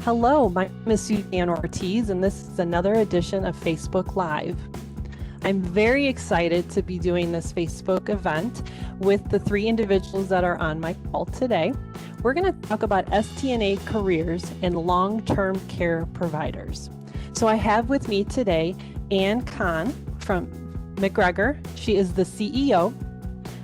Hello, my name is Suzanne Ortiz, and this is another edition of Facebook Live. I'm very excited to be doing this Facebook event with the three individuals that are on my call today. We're going to talk about STNA careers and long-term care providers. So I have with me today Ann Kahn from McGregor. She is the CEO.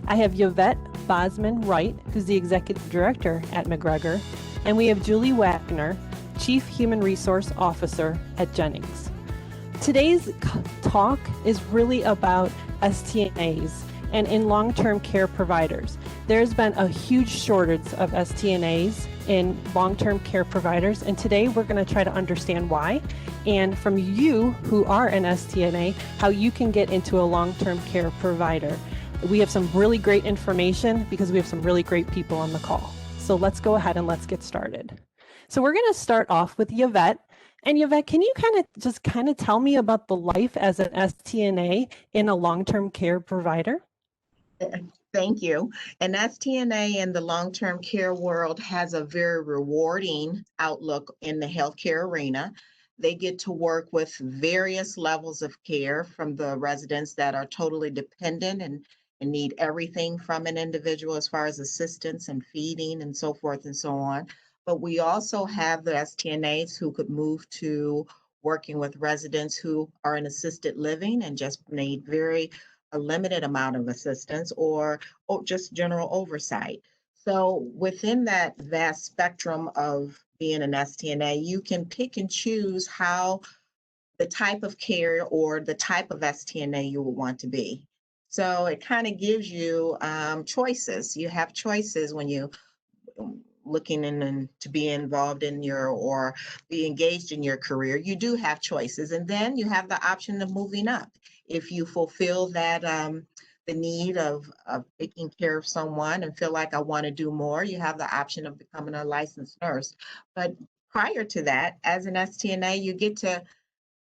I have Yvette Bosman-Wright, who's the Executive Director at McGregor. And we have Julie Wagner, Chief Human Resource Officer at Jennings. Today's talk is really about STNAs and in long-term care providers. There's been a huge shortage of STNAs in long-term care providers, and today we're going to try to understand why, and from you who are an STNA, how you can get into a long-term care provider. We have some really great information because we have some really great people on the call. So let's go ahead and let's get started. So we're going to start off with Yvette. And Yvette, can you kind of tell me about the life as an STNA in a long-term care provider? Thank you. An STNA in the long-term care world has a very rewarding outlook in the healthcare arena. They get to work with various levels of care, from the residents that are totally dependent and need everything from an individual as far as assistance and feeding and so forth and so on. But we also have the STNAs who could move to working with residents who are in assisted living and just need a limited amount of assistance or just general oversight. So within that vast spectrum of being an STNA, you can pick and choose how the type of care or the type of STNA you will want to be. So it kind of gives you choices. You have choices when you looking in to be involved in or be engaged in your career. You do have choices, and then you have the option of moving up if you fulfill that the need of taking care of someone and feel like I want to do more. You have the option of becoming a licensed nurse. But prior to that, as an STNA, you get to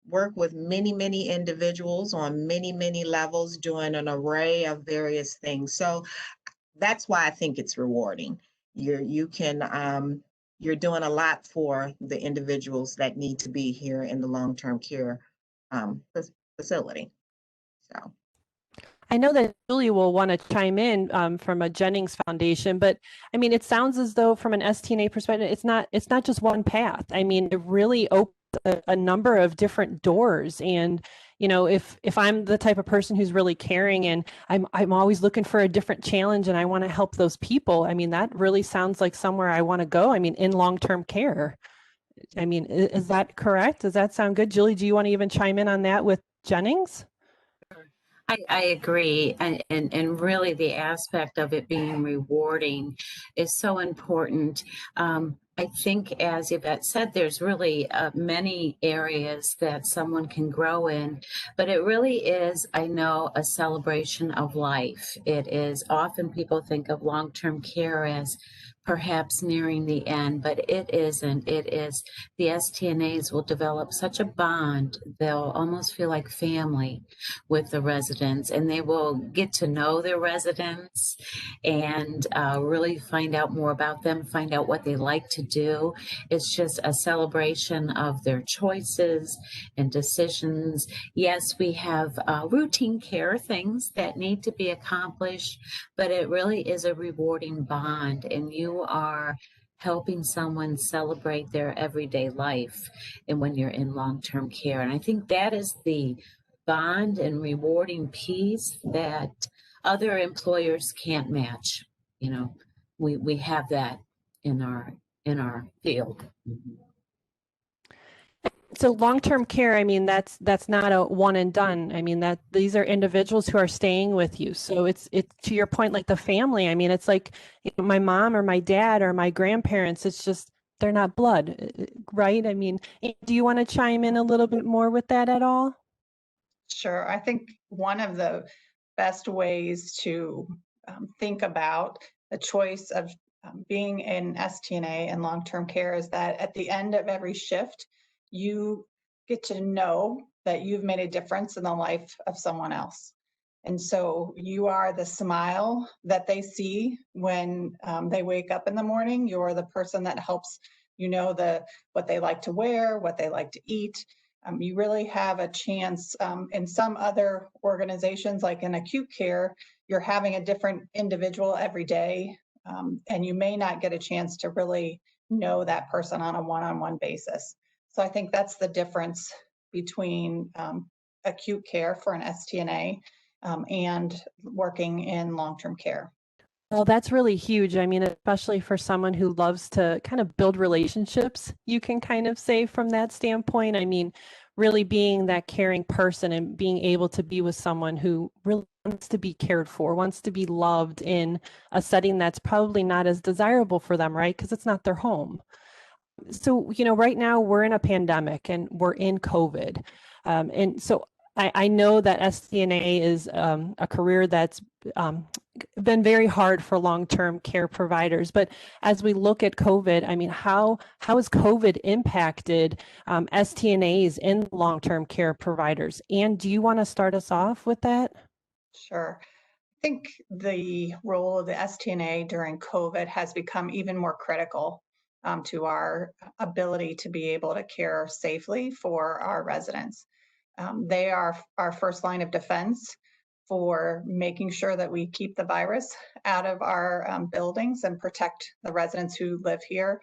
work with many individuals on many levels, doing an array of various things. So that's why I think it's rewarding. You're doing a lot for the individuals that need to be here in the long-term care facility. So I know that Julie will want to chime in from a Jennings Foundation, but I mean, it sounds as though from an STNA perspective, it's not just one path. I mean, it really opens a number of different doors. And you know, if I'm the type of person who's really caring and I'm always looking for a different challenge and I want to help those people, I mean, that really sounds like somewhere I want to go. I mean, in long-term care. I mean, is that correct? Does that sound good? Julie, do you want to even chime in on that with Jennings? I agree. And really the aspect of it being rewarding is so important. I think, as Yvette said, there's really many areas that someone can grow in, but it really is, I know, a celebration of life. It is often people think of long-term care as perhaps nearing the end, but it isn't. It is, the STNAs will develop such a bond, they'll almost feel like family with the residents, and they will get to know their residents and really find out more about them, find out what they like to do. It's just a celebration of their choices and decisions. Yes, we have routine care things that need to be accomplished, but it really is a rewarding bond, and you are helping someone celebrate their everyday life and when you're in long-term care. And I think that is the bond and rewarding piece that other employers can't match. You know, we have that in our field. So long-term care, I mean, that's not a one and done. I mean, that these are individuals who are staying with you. So it's to your point, like the family. I mean, it's like, you know, my mom or my dad or my grandparents. It's just, they're not blood, right? I mean, do you want to chime in a little bit more with that at all? Sure. I think one of the best ways to think about the choice of being in STNA and long-term care is that at the end of every shift, you get to know that you've made a difference in the life of someone else. And so you are the smile that they see when they wake up in the morning. You're the person that helps You know what they like to wear, what they like to eat. You really have a chance. In some other organizations, like in acute care, you're having a different individual every day, and you may not get a chance to really know that person on a one-on-one basis. So I think that's the difference between acute care for an STNA and working in long-term care. Well, that's really huge. I mean, especially for someone who loves to kind of build relationships, you can kind of say from that standpoint. I mean, really being that caring person and being able to be with someone who really wants to be cared for, wants to be loved in a setting that's probably not as desirable for them, right? Because it's not their home. So, right now we're in a pandemic and we're in COVID. And so I know that STNA is a career that's been very hard for long-term care providers. But as we look at COVID, I mean, how has COVID impacted STNAs in long-term care providers? And do you want to start us off with that? Sure. I think the role of the STNA during COVID has become even more critical to our ability to be able to care safely for our residents. They are our first line of defense for making sure that we keep the virus out of our buildings and protect the residents who live here.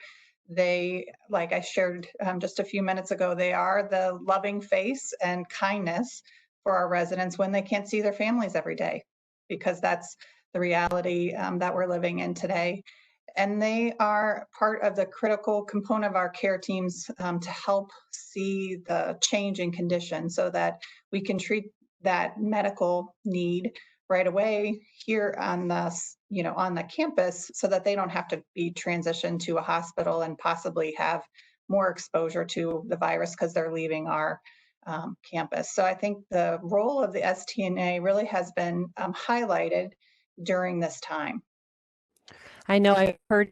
They, like I shared just a few minutes ago, they are the loving face and kindness for our residents when they can't see their families every day, because that's the reality that we're living in today. And they are part of the critical component of our care teams to help see the change in condition so that we can treat that medical need right away here on on the campus, so that they don't have to be transitioned to a hospital and possibly have more exposure to the virus because they're leaving our campus. So I think the role of the STNA really has been highlighted during this time. I know I've heard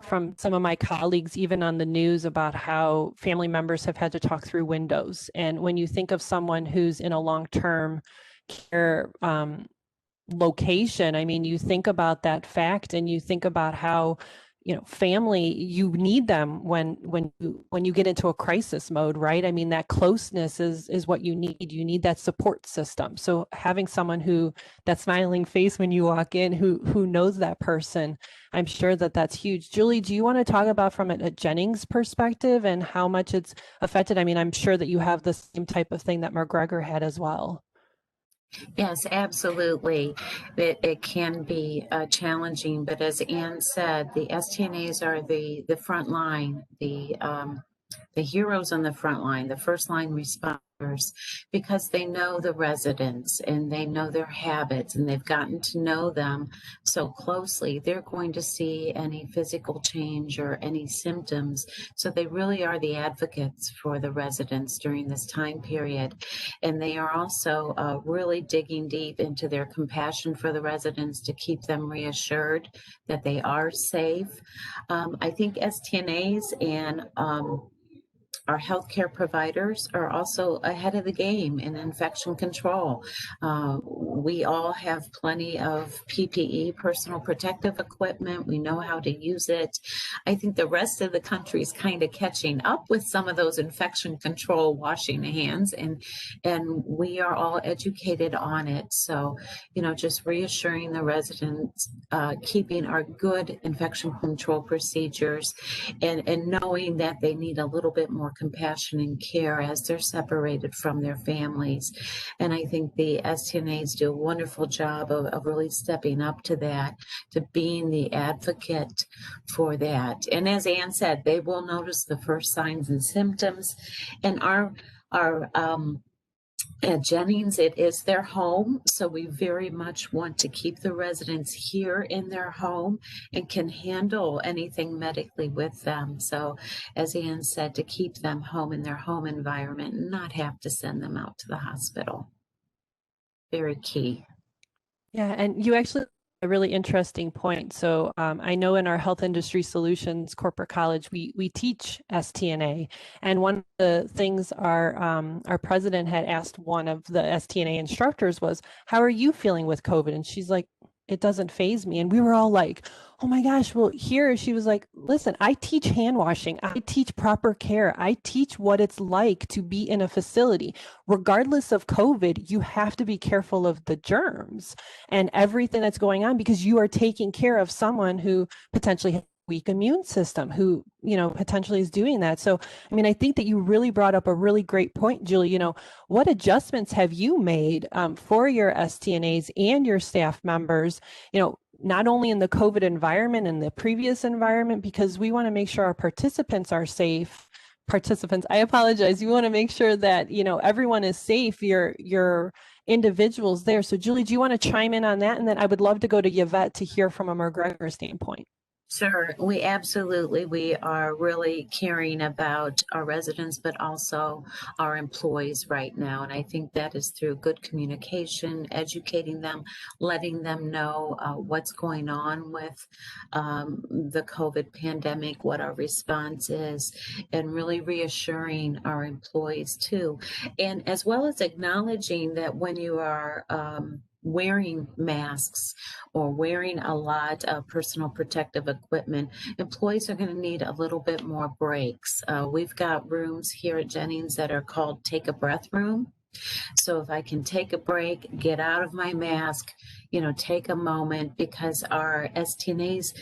from some of my colleagues, even on the news, about how family members have had to talk through windows. And when you think of someone who's in a long-term care location, I mean, you think about that fact and you think about how, family, you need them when you get into a crisis mode, right? I mean, that closeness is what you need. You need that support system. So having someone that smiling face when you walk in, who knows that person, I'm sure that's huge. Julie, do you want to talk about from a Jennings perspective and how much it's affected? I mean, I'm sure that you have the same type of thing that McGregor had as well. Yes, absolutely. It can be challenging, but as Ann said, the STNAs are the front line, the heroes on the front line, the first line responders, because they know the residents and they know their habits and they've gotten to know them so closely. They're going to see any physical change or any symptoms. So they really are the advocates for the residents during this time period. And they are also really digging deep into their compassion for the residents to keep them reassured that they are safe. I think STNAs and our healthcare providers are also ahead of the game in infection control. We all have plenty of PPE, personal protective equipment. We know how to use it. I think the rest of the country is kind of catching up with some of those infection control washing hands, and we are all educated on it. So, just reassuring the residents, keeping our good infection control procedures, and knowing that they need a little bit more compassion and care as they're separated from their families. And I think the STNAs do a wonderful job of really stepping up to that, to being the advocate for that. And as Ann said, they will notice the first signs and symptoms. And our at Jennings, it is their home, so we very much want to keep the residents here in their home and can handle anything medically with them. So, as Ann said, to keep them home in their home environment and not have to send them out to the hospital. Very key. Yeah, and you actually a really interesting point. So I know in our Health Industry Solutions Corporate College, we teach STNA, and one of the things our president had asked one of the STNA instructors was, "How are you feeling with COVID?" And she's like, it doesn't faze me. And we were all like, oh my gosh, well, here she was like, listen, I teach hand washing, I teach proper care, I teach what it's like to be in a facility. Regardless of COVID, you have to be careful of the germs and everything that's going on, because you are taking care of someone who potentially has a weak immune system, who, potentially is doing that. So, I mean, I think that you really brought up a really great point, Julie. What adjustments have you made for your STNAs and your staff members, not only in the COVID environment and the previous environment, because we want to make sure our participants are safe. I apologize. You want to make sure that, everyone is safe, your individuals there. So Julie, do you want to chime in on that? And then I would love to go to Yvette to hear from a McGregor standpoint. Sure, we are really caring about our residents, but also our employees right now. And I think that is through good communication, educating them, letting them know what's going on with the COVID pandemic, what our response is, and really reassuring our employees too. And as well as acknowledging that when you are wearing masks or wearing a lot of personal protective equipment, employees are going to need a little bit more breaks. We've got rooms here at Jennings that are called Take a Breath Room. So if I can take a break, get out of my mask, take a moment, because our STNAs,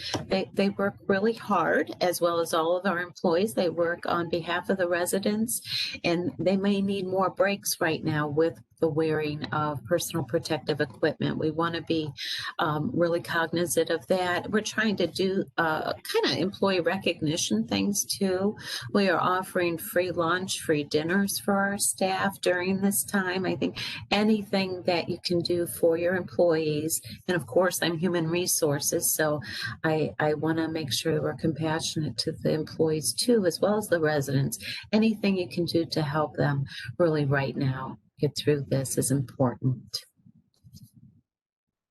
they work really hard, as well as all of our employees. They work on behalf of the residents, and they may need more breaks right now with the wearing of personal protective equipment. We want to be really cognizant of that. We're trying to do kind of employee recognition things too. We are offering free lunch, free dinners for our staff during this time. I think anything that you can do for your employees, and of course I'm human resources, so I want to make sure we're compassionate to the employees too, as well as the residents. Anything you can do to help them really right now get through this is important.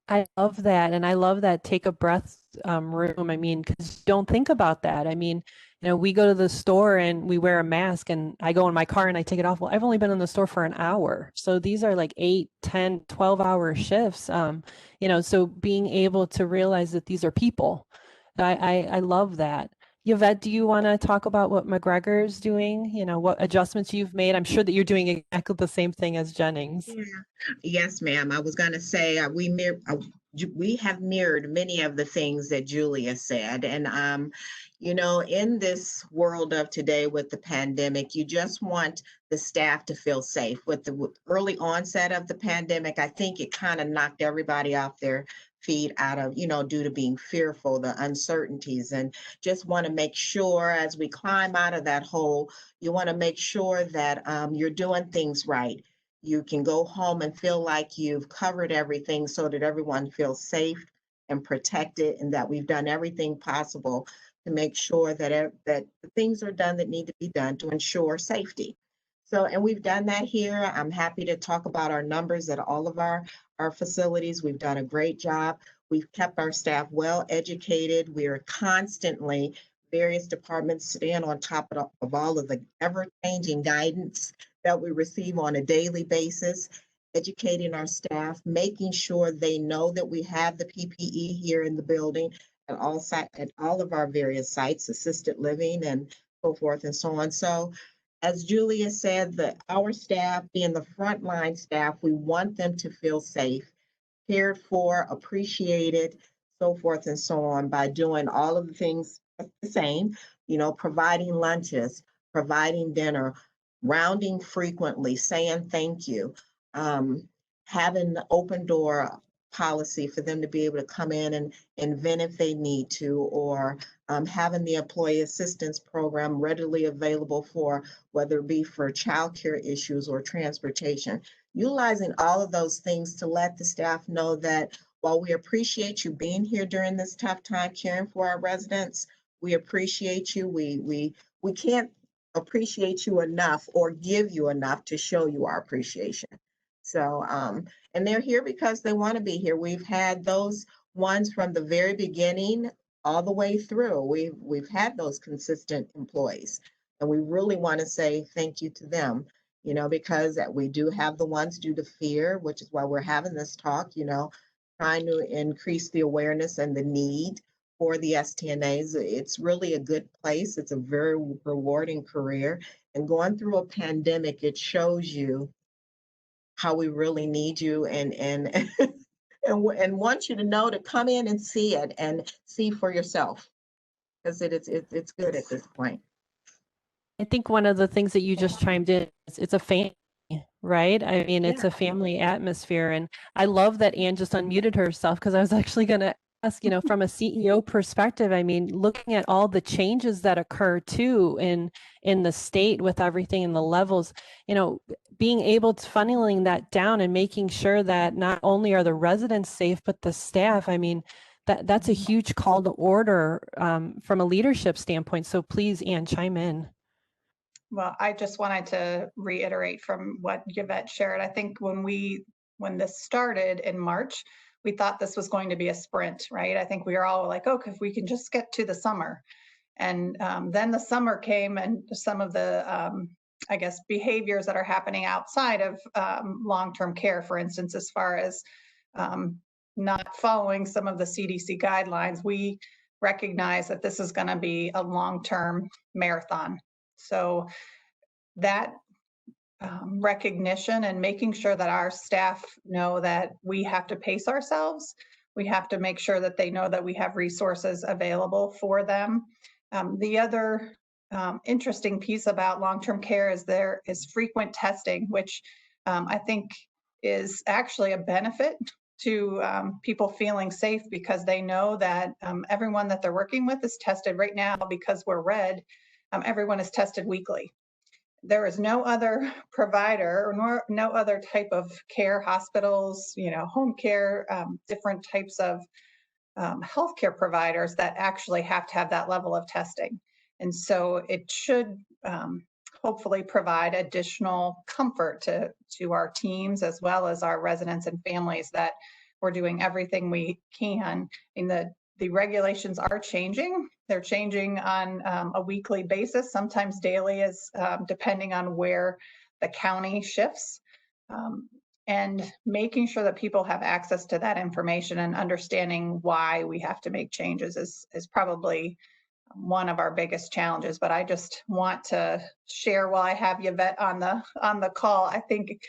I love that. And I love that take a breath room. I mean, because don't think about that. I mean, we go to the store and we wear a mask, and I go in my car and I take it off. Well, I've only been in the store for an hour. So these are like 8, 10, 12-hour shifts. So being able to realize that these are people, I love that. Yvette, do you want to talk about what McGregor's doing? What adjustments you've made? I'm sure that you're doing exactly the same thing as Jennings. Yeah. Yes, ma'am. I was going to say we have mirrored many of the things that Julia said, and in this world of today with the pandemic, you just want the staff to feel safe. With the early onset of the pandemic, I think it kind of knocked everybody off their feet out of, due to being fearful, the uncertainties, and just want to make sure as we climb out of that hole, you want to make sure that you're doing things right. You can go home and feel like you've covered everything so that everyone feels safe and protected, and that we've done everything possible to make sure that that the things are done that need to be done to ensure safety. So, and we've done that here. I'm happy to talk about our numbers at all of our facilities. We've done a great job. We've kept our staff well educated. We are constantly, various departments staying on top of all of the ever-changing guidance that we receive on a daily basis, educating our staff, making sure they know that we have the PPE here in the building at all of our various sites, assisted living and so forth and so on. So as Julia said, our staff being the frontline staff, we want them to feel safe, cared for, appreciated, so forth and so on, by doing all of the things the same, providing lunches, providing dinner, rounding frequently, saying thank you, having the open door policy for them to be able to come in and vent if they need to, or having the employee assistance program readily available for whether it be for childcare issues or transportation. Utilizing all of those things to let the staff know that while we appreciate you being here during this tough time caring for our residents, we appreciate you. We can't appreciate you enough or give you enough to show you our appreciation. So, and they're here because they want to be here. We've had those ones from the very beginning all the way through. We've had those consistent employees, and we really want to say thank you to them, because we do have the ones due to fear, which is why we're having this talk, trying to increase the awareness and the need for the STNAs. It's really a good place. It's a very rewarding career. And going through a pandemic, it shows you how we really need you and and want you to know to come in and see it and see for yourself because it's good at this point. I think one of the things that you just chimed in is it's a family, right? I mean, it's Yeah. a family atmosphere. And I love that Anne just unmuted herself because I was actually going to ask, from a CEO perspective, I mean, looking at all the changes that occur too in the state with everything and the levels, being able to funneling that down and making sure that not only are the residents safe, but the staff, I mean, that's a huge call to order from a leadership standpoint. So please, Anne, chime in. Well, I just wanted to reiterate from what Yvette shared. I think when this started in March, we thought this was going to be a sprint, right? I think we were all like, oh, if we can just get to the summer. And then the summer came and some of the, I guess, behaviors that are happening outside of long-term care, for instance, as far as not following some of the CDC guidelines, we recognize that this is going to be a long-term marathon. So that recognition and making sure that our staff know that we have to pace ourselves. We have to make sure that they know that we have resources available for them. The other interesting piece about long-term care is there is frequent testing, which I think is actually a benefit to people feeling safe because they know that everyone that they're working with is tested right now because we're red. Everyone is tested weekly. There is no other provider or no other type of care, hospitals, home care, different types of healthcare providers that actually have to have that level of testing. And so it should hopefully provide additional comfort to our teams as well as our residents and families that we're doing everything we can. And the regulations are changing. They're changing on a weekly basis, sometimes daily, as depending on where the county shifts. And making sure that people have access to that information and understanding why we have to make changes is probably one of our biggest challenges. But I just want to share while I have Yvette on the call. I think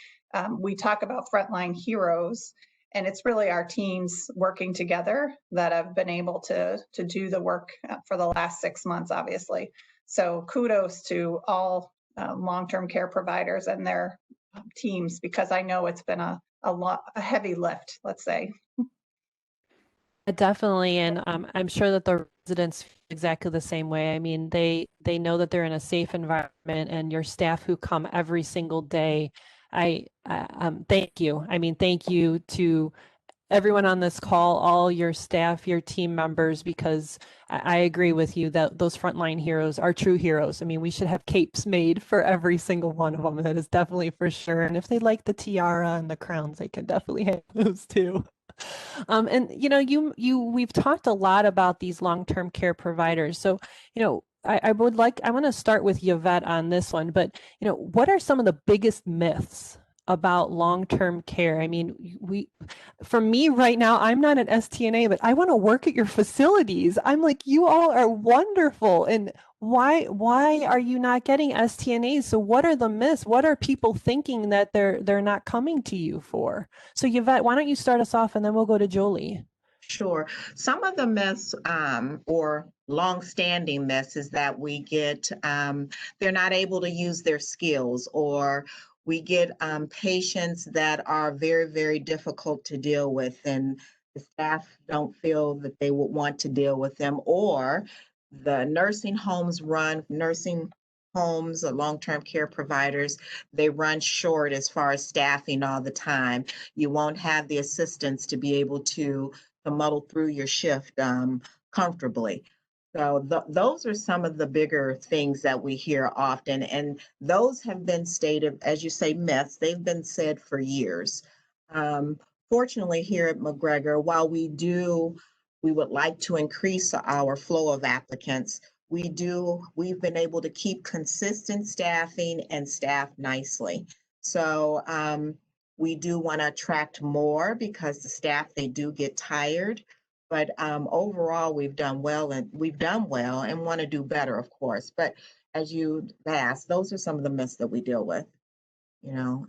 we talk about frontline heroes, and it's really our teams working together that have been able to do the work for the last 6 months, obviously. So kudos to all long-term care providers and their teams, because I know it's been a heavy lift, let's say. Definitely, and I'm sure that the residents feel exactly the same way. I mean, they know that they're in a safe environment, and your staff who come every single day. Thank you. I mean, thank you to everyone on this call, all your staff, your team members, because I agree with you that those frontline heroes are true heroes. I mean, we should have capes made for every single one of them. That is definitely for sure. And if they like the tiara and the crowns, they can definitely have those too. And we've talked a lot about these long-term care providers. So, I want to start with Yvette on this one, but what are some of the biggest myths about long-term care? I mean, for me right now, I'm not an STNA, but I want to work at your facilities. I'm like, you all are wonderful. And why are you not getting STNAs? So what are the myths? What are people thinking that they're not coming to you for? So Yvette, why don't you start us off and then we'll go to Jolie. Sure. Some of the myths or long-standing myths is that we get they're not able to use their skills, or we get patients that are very, very difficult to deal with, and the staff don't feel that they would want to deal with them, or the nursing homes or long-term care providers, they run short as far as staffing all the time. You won't have the assistants to be able to muddle through your shift comfortably. So those are some of the bigger things that we hear often, and those have been stated, as you say, myths. They've been said for years. Fortunately, here at McGregor, while we would like to increase our flow of applicants, we've been able to keep consistent staffing and staff nicely. So We do want to attract more because the staff, they do get tired. But overall, we've done well and want to do better, of course. But as you asked, those are some of the myths that we deal with. You know,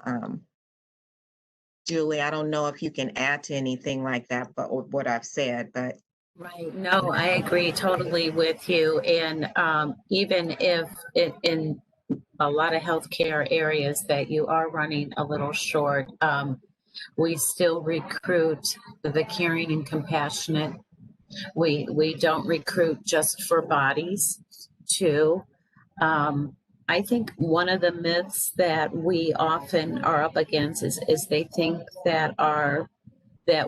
Julie, I don't know if you can add to anything like that, but what I've said, but Right. No, I agree totally with you. And even if in a lot of healthcare areas that you are running a little short, we still recruit the caring and compassionate. We don't recruit just for bodies too. I think one of the myths that we often are up against is they think that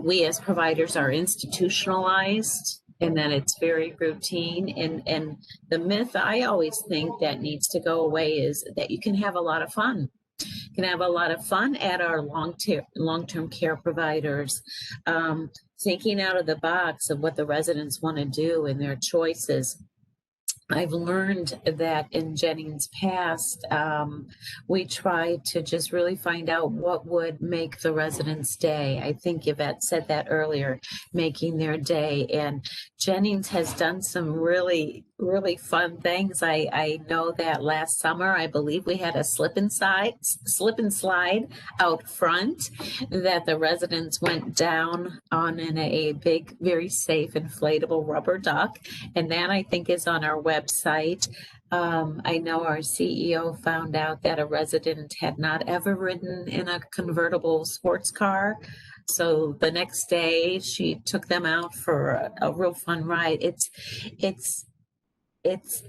we as providers are institutionalized and that it's very routine. And the myth I always think that needs to go away is that you can have a lot of fun. You can have a lot of fun at our long-term care providers, thinking out of the box of what the residents want to do and their choices. I've learned that in Jennings' past, we tried to just really find out what would make the residents' day. I think Yvette said that earlier, making their day. And Jennings has done some really, really fun things. I know that last summer, I believe we had a slip and slide out front that the residents went down on in a big, very safe inflatable rubber duck. And that I think is on our website. I know our CEO found out that a resident had not ever ridden in a convertible sports car. So the next day she took them out for a real fun ride. It's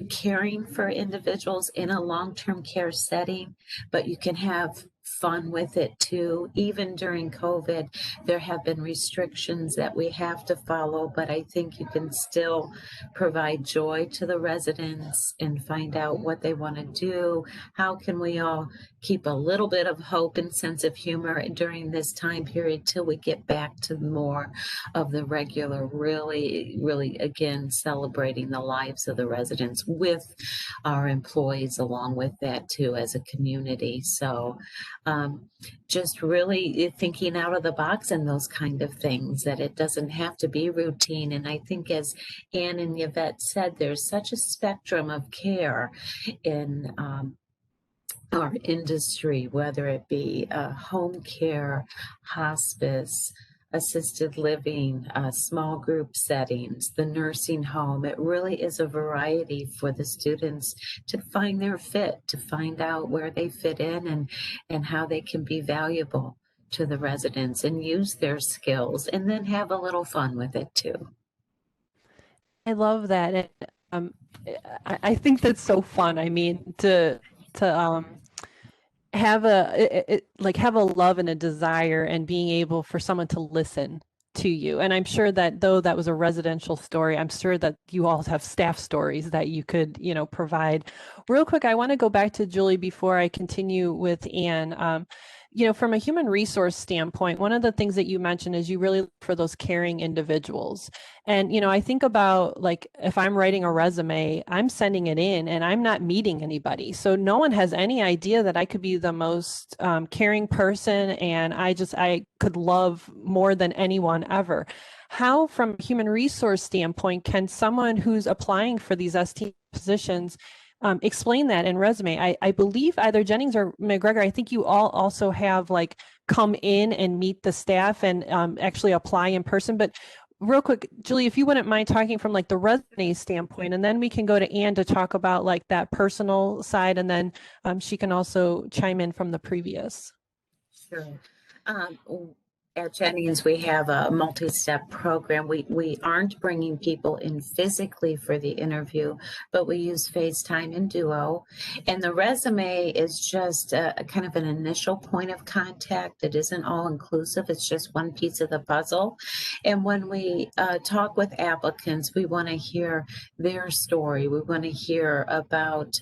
caring for individuals in a long-term care setting, but you can have fun with it too. Even during COVID, there have been restrictions that we have to follow, but I think you can still provide joy to the residents and find out what they want to do. How can we all keep a little bit of hope and sense of humor during this time period till we get back to more of the regular, really, really, again, celebrating the lives of the residents with our employees along with that too as a community. So just really thinking out of the box and those kind of things, that it doesn't have to be routine. And I think as Anne and Yvette said, there's such a spectrum of care in our industry, whether it be home care, hospice, assisted living, small group settings, the nursing home. It really is a variety for the students to find their fit, to find out where they fit in and how they can be valuable to the residents and use their skills and then have a little fun with it too. I love that. And I think that's so fun. I mean, to have have a love and a desire and being able for someone to listen to you. And I'm sure that though that was a residential story, I'm sure that you all have staff stories that you could, provide. Real quick, I want to go back to Julie before I continue with Anne. From a human resource standpoint, one of the things that you mentioned is you really look for those caring individuals. And, I think about like if I'm writing a resume, I'm sending it in and I'm not meeting anybody. So no one has any idea that I could be the most caring person and I could love more than anyone ever. How, from a human resource standpoint, can someone who's applying for these ST positions explain that in resume? I believe either Jennings or McGregor, I think you all also have like come in and meet the staff and actually apply in person. But real quick, Julie, if you wouldn't mind talking from like the resume standpoint, and then we can go to Anne to talk about like that personal side, and then she can also chime in from the previous. Sure. At Jennings, we have a multi-step program. We aren't bringing people in physically for the interview, but we use FaceTime and Duo. And the resume is just a kind of an initial point of contact. It isn't all inclusive. It's just one piece of the puzzle. And when we talk with applicants, we want to hear their story. We want to hear about,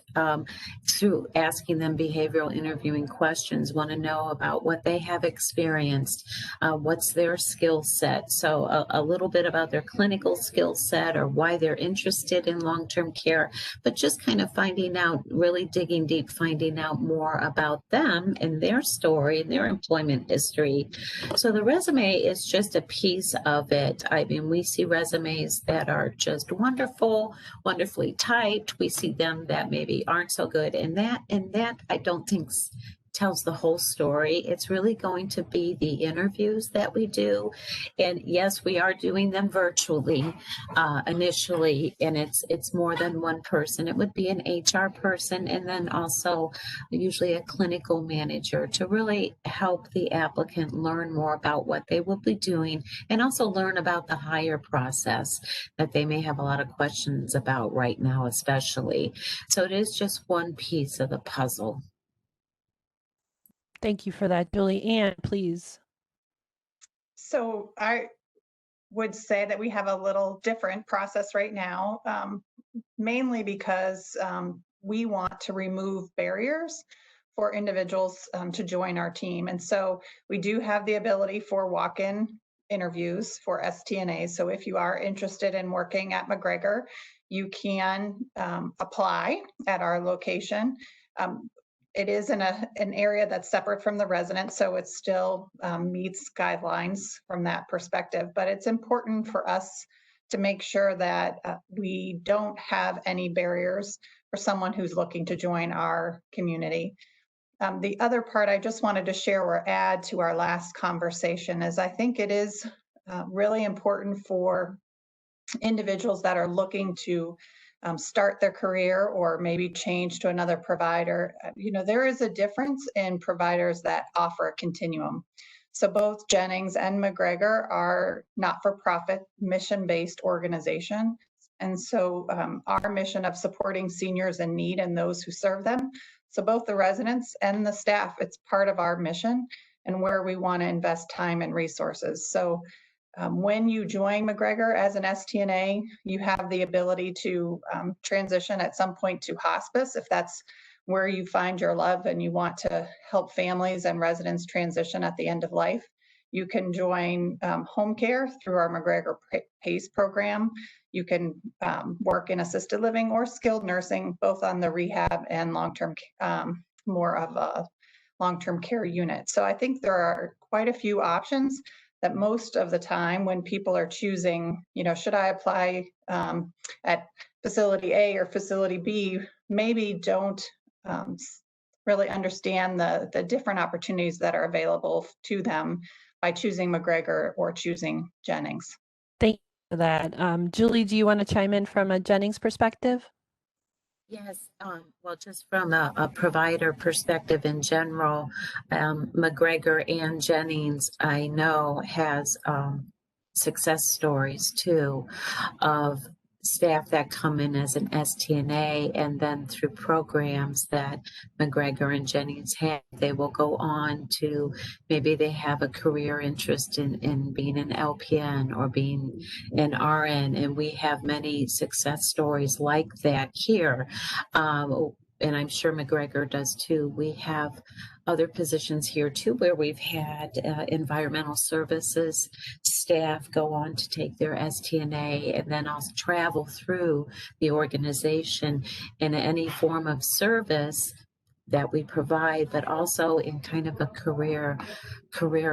through asking them behavioral interviewing questions, want to know about what they have experienced. what's their skill set. So a little bit about their clinical skill set or why they're interested in long-term care, but just kind of finding out, really digging deep, finding out more about them and their story and their employment history. So the resume is just a piece of it. I mean, we see resumes that are just wonderful, wonderfully typed. We see them that maybe aren't so good, and that I don't think tells the whole story. It's really going to be the interviews that we do, and yes, we are doing them virtually initially, and it's more than one person. It would be an HR person, and then also usually a clinical manager, to really help the applicant learn more about what they will be doing, and also learn about the hire process that they may have a lot of questions about right now, especially. So it is just one piece of the puzzle. Thank you for that, Julie. Ann, please. So I would say that we have a little different process right now, mainly because we want to remove barriers for individuals to join our team. And so we do have the ability for walk-in interviews for STNAs. So if you are interested in working at McGregor, you can apply at our location. It is in an area that's separate from the resident, so it still meets guidelines from that perspective. But it's important for us to make sure that we don't have any barriers for someone who's looking to join our community. The other part I just wanted to share or add to our last conversation is I think it is really important for individuals that are looking to start their career or maybe change to another provider. There is a difference in providers that offer a continuum. So both Jennings and McGregor are not-for-profit, mission-based organizations. And so our mission of supporting seniors in need and those who serve them. So both the residents and the staff, it's part of our mission and where we want to invest time and resources. So when you join McGregor as an STNA, you have the ability to transition at some point to hospice if that's where you find your love and you want to help families and residents transition at the end of life. You can join home care through our McGregor PACE program. You can work in assisted living or skilled nursing, both on the rehab and long-term, more of a long-term care unit. So I think there are quite a few options that most of the time when people are choosing, should I apply at facility A or facility B, maybe don't really understand the different opportunities that are available to them by choosing McGregor or choosing Jennings. Thank you for that. Julie, do you want to chime in from a Jennings perspective? Yes, well, just from a provider perspective in general, McGregor and Jennings, I know, has success stories too of staff that come in as an STNA, and then through programs that McGregor and Jennings have, they will go on to, maybe they have a career interest in being an LPN or being an RN, and we have many success stories like that here. And I'm sure McGregor does too. We have other positions here too, where we've had environmental services staff go on to take their STNA and then also travel through the organization in any form of service that we provide, but also in kind of a career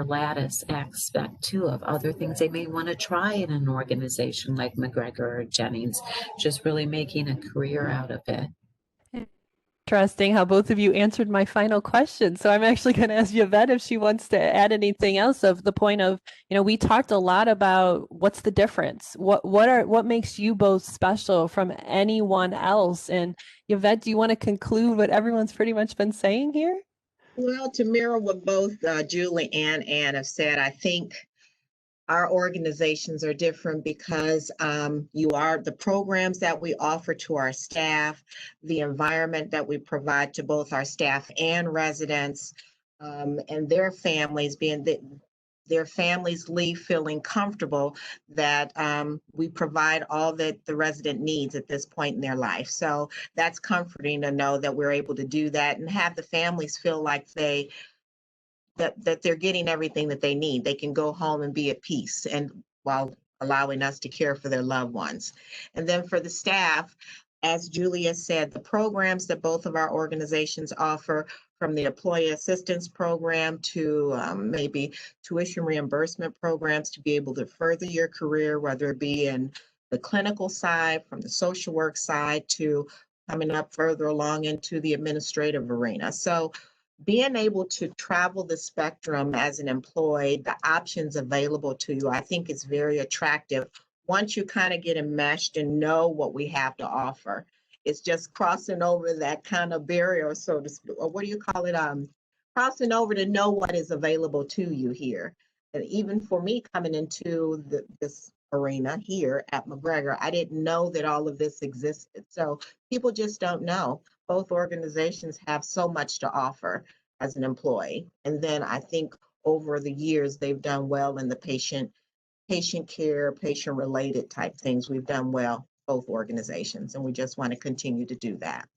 lattice aspect too, of other things they may want to try in an organization like McGregor or Jennings, just really making a career out of it. Interesting how both of you answered my final question. So I'm actually going to ask Yvette if she wants to add anything else of the point of, we talked a lot about what's the difference, what makes you both special from anyone else. And Yvette, do you want to conclude what everyone's pretty much been saying here? Well, to mirror what both Julie and Ann have said, I think our organizations are different because the programs that we offer to our staff, the environment that we provide to both our staff and residents, and their families, their families leave feeling comfortable that we provide all that the resident needs at this point in their life. So that's comforting to know that we're able to do that and have the families feel like they that they're getting everything that they need. They can go home and be at peace and while allowing us to care for their loved ones. And then for the staff, as Julia said, the programs that both of our organizations offer, from the employee assistance program to maybe tuition reimbursement programs to be able to further your career, whether it be in the clinical side, from the social work side to coming up further along into the administrative arena. So being able to travel the spectrum as an employee, the options available to you, I think is very attractive once you kind of get enmeshed and know what we have to offer. It's just crossing over that kind of barrier, so to speak, or what do you call it? Crossing over to know what is available to you here. And even for me coming into this arena here at McGregor, I didn't know that all of this existed. So people just don't know. Both organizations have so much to offer as an employee. And then I think over the years, they've done well in the patient care, patient related type things. We've done well, both organizations, and we just want to continue to do that.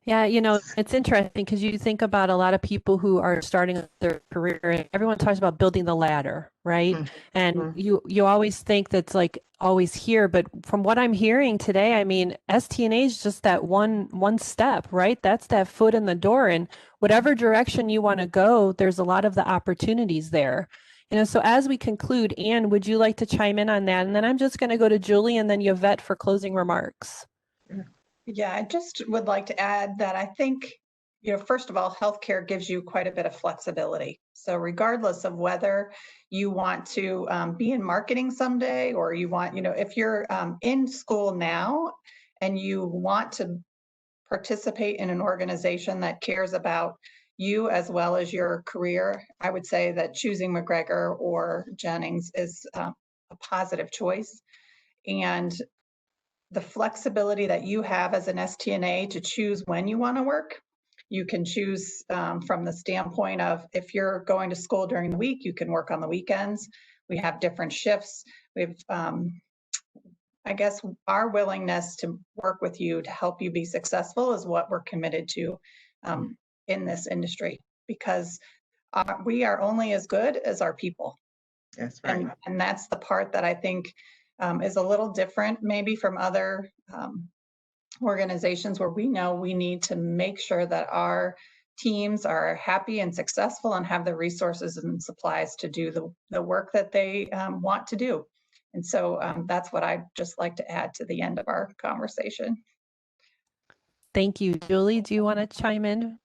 Yeah, you know, it's interesting because you think about a lot of people who are starting their career and everyone talks about building the ladder, right? Mhm. And you always think that's like always here, but from what I'm hearing today, I mean, STNA is just that one step, right? That's that foot in the door, and whatever direction you want to go, there's a lot of the opportunities there. You know, so as we conclude, Anne, would you like to chime in on that? And then I'm just going to go to Julie and then Yvette for closing remarks. Yeah, I just would like to add that I think, first of all, healthcare gives you quite a bit of flexibility. So regardless of whether you want to be in marketing someday or you want, if you're in school now and you want to participate in an organization that cares about you as well as your career, I would say that choosing McGregor or Jennings is a positive choice. And the flexibility that you have as an STNA to choose when you want to work. You can choose from the standpoint of if you're going to school during the week, you can work on the weekends. We have different shifts. We've, I guess, our willingness to work with you to help you be successful is what we're committed to in this industry, because we are only as good as our people. That's right. And that's the part that I think is a little different maybe from other organizations where we know we need to make sure that our teams are happy and successful and have the resources and supplies to do the work that they want to do. And so that's what I'd just like to add to the end of our conversation. Thank you. Julie, do you want to chime in?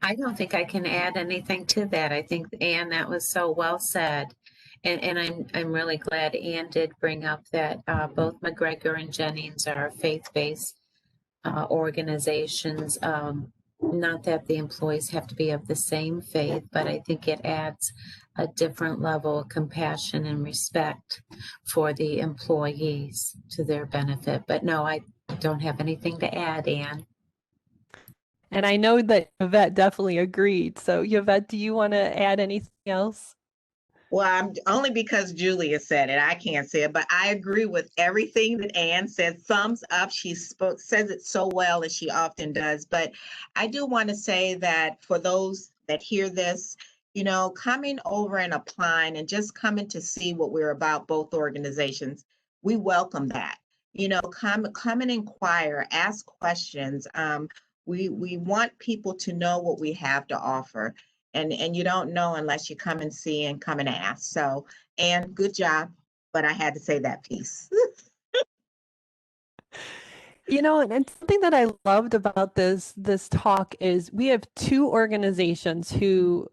I don't think I can add anything to that. I think, Anne, that was so well said. And I'm really glad Anne did bring up that both McGregor and Jennings are faith-based organizations. Not that the employees have to be of the same faith, but I think it adds a different level of compassion and respect for the employees to their benefit. But no, I don't have anything to add, Anne. And I know that Yvette definitely agreed. So Yvette, do you want to add anything else? Well, I'm only because Julia said it. I can't say it, but I agree with everything that Anne said. Thumbs up. She says it so well, as she often does. But I do want to say that for those that hear this, coming over and applying and just coming to see what we're about, both organizations, we welcome that. Come and inquire, ask questions. We want people to know what we have to offer. And you don't know unless you come and see and come and ask. So, and good job, but I had to say that piece. You know, and something that I loved about this talk is we have two organizations who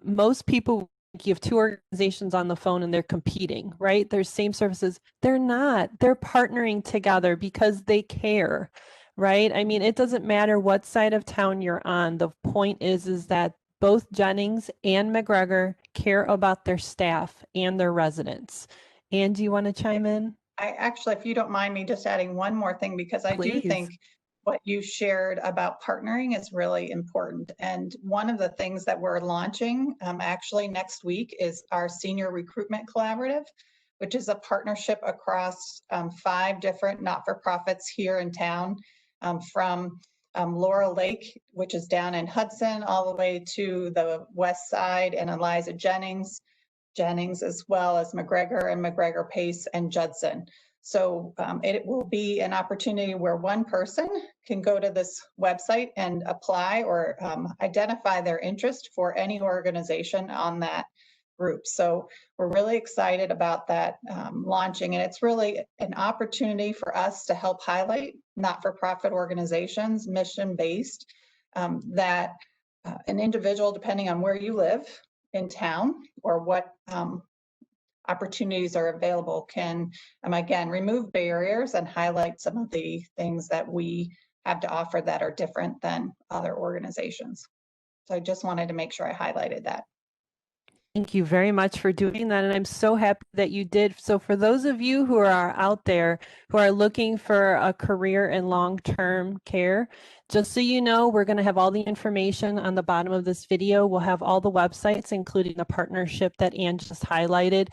most people think you have two organizations on the phone and they're competing, right? They're same services. They're not. They're partnering together because they care, right? I mean, it doesn't matter what side of town you're on. The point is that both Jennings and McGregor care about their staff and their residents. Anne, do you want to chime in? I actually, if you don't mind me just adding one more thing, because I do Please. think what you shared about partnering is really important. And one of the things that we're launching actually next week is our Senior Recruitment Collaborative, which is a partnership across 5 different not-for-profits here in town, from Laurel Lake, which is down in Hudson, all the way to the west side, and Eliza Jennings, as well as McGregor and McGregor Pace and Judson. So it will be an opportunity where one person can go to this website and apply or identify their interest for any organization on that group. So we're really excited about that launching, and it's really an opportunity for us to help highlight not-for-profit organizations, mission-based, that an individual, depending on where you live in town or what opportunities are available, can again remove barriers and highlight some of the things that we have to offer that are different than other organizations. So I just wanted to make sure I highlighted that. Thank you very much for doing that, and I'm so happy that you did. So for those of you who are out there who are looking for a career in long-term care, just so you know, we're going to have all the information on the bottom of this video. We'll have all the websites, including the partnership that Ann just highlighted.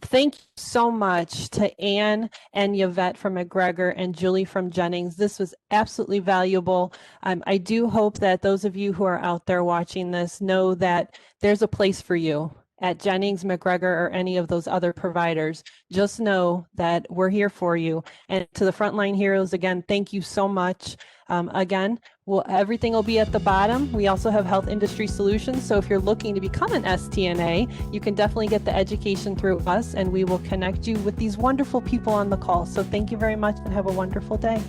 Thank you so much to Ann and Yvette from McGregor and Julie from Jennings. This was absolutely valuable. I do hope that those of you who are out there watching this know that there's a place for you at Jennings, McGregor, or any of those other providers. Just know that we're here for you. And to the frontline heroes, again, thank you so much. Again, everything will be at the bottom. We also have health industry solutions. So if you're looking to become an STNA, you can definitely get the education through us, and we will connect you with these wonderful people on the call. So thank you very much and have a wonderful day.